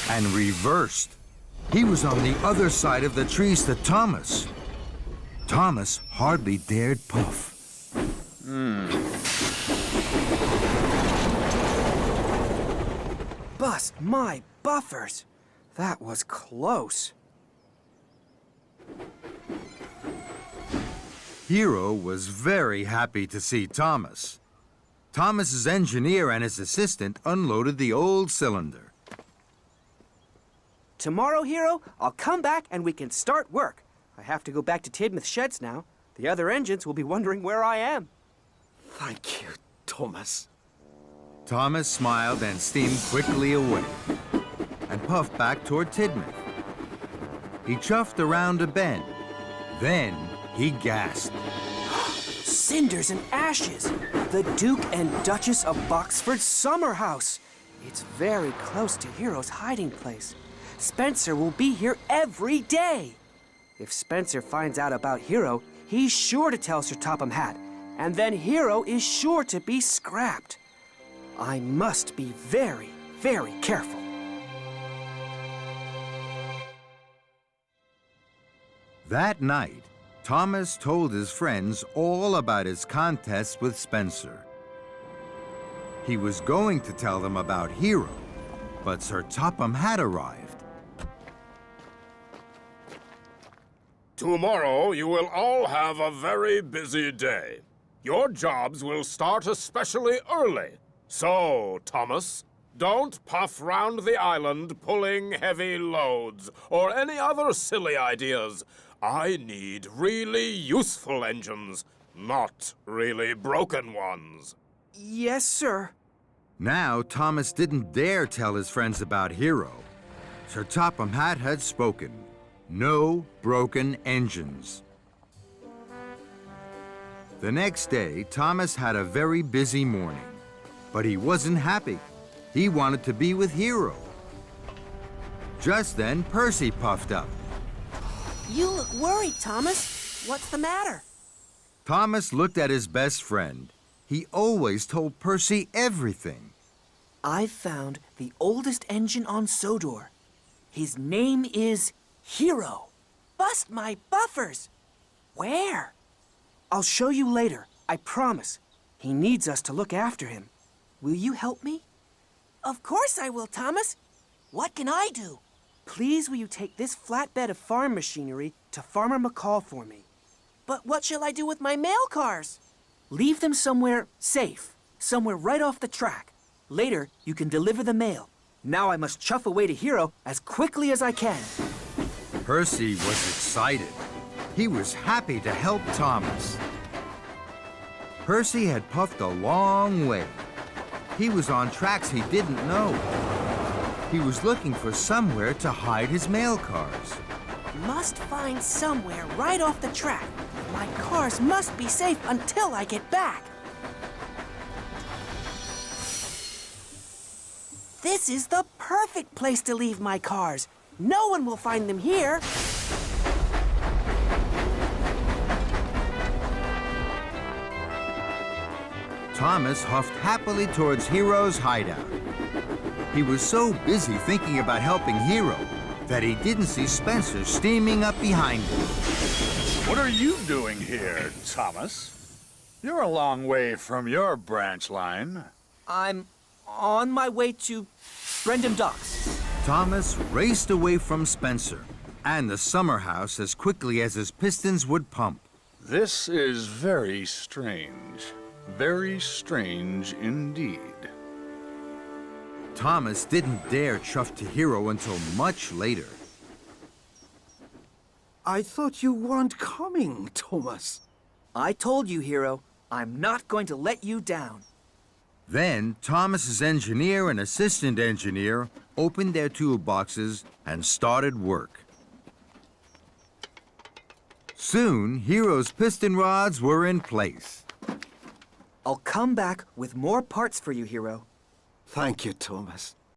and reversed. He was on the other side of the trees to Thomas. Thomas hardly dared puff. Bust my buffers! That was close. Hero was very happy to see Thomas. Thomas's engineer and his assistant unloaded the old cylinder. Tomorrow, Hero, I'll come back and we can start work. I have to go back to Tidmouth Sheds now. The other engines will be wondering where I am. Thank you, Thomas. Thomas smiled and steamed quickly away and puffed back toward Tidmouth. He chuffed around a bend. Then he gasped. Cinders and ashes! The Duke and Duchess of Boxford's summer house! It's very close to Hero's hiding place. Spencer will be here every day. If Spencer finds out about Hero, he's sure to tell Sir Topham Hatt, and then Hero is sure to be scrapped. I must be very, very careful. That night, Thomas told his friends all about his contest with Spencer. He was going to tell them about Hero, but Sir Topham had arrived. Tomorrow you will all have a very busy day. Your jobs will start especially early. So, Thomas, don't puff round the island pulling heavy loads or any other silly ideas. I need really useful engines, not really broken ones. Yes, sir. Now, Thomas didn't dare tell his friends about Hero. Sir Topham Hatt had spoken. No broken engines. The next day, Thomas had a very busy morning. But he wasn't happy. He wanted to be with Hero. Just then, Percy puffed up. You look worried, Thomas. What's the matter? Thomas looked at his best friend. He always told Percy everything. I've found the oldest engine on Sodor. His name is Hero. Bust my buffers! Where? I'll show you later, I promise. He needs us to look after him. Will you help me? Of course I will, Thomas. What can I do? Please will you take this flatbed of farm machinery to Farmer McCall for me? But what shall I do with my mail cars? Leave them somewhere safe, somewhere right off the track. Later, you can deliver the mail. Now I must chuff away to Hero as quickly as I can. Percy was excited. He was happy to help Thomas. Percy had puffed a long way. He was on tracks he didn't know. He was looking for somewhere to hide his mail cars. Must find somewhere right off the track. My cars must be safe until I get back. This is the perfect place to leave my cars. No one will find them here. Thomas huffed happily towards Hero's hideout. He was so busy thinking about helping Hero that he didn't see Spencer steaming up behind him. What are you doing here, Thomas? You're a long way from your branch line. I'm on my way to Brendam Docks. Thomas raced away from Spencer and the summer house as quickly as his pistons would pump. This is very strange. Very strange indeed. Thomas didn't dare chuff to Hero until much later. I thought you weren't coming, Thomas. I told you, Hero, I'm not going to let you down. Then Thomas's engineer and assistant engineer opened their toolboxes and started work. Soon, Hero's piston rods were in place. I'll come back with more parts for you, Hero. Thank you, Thomas.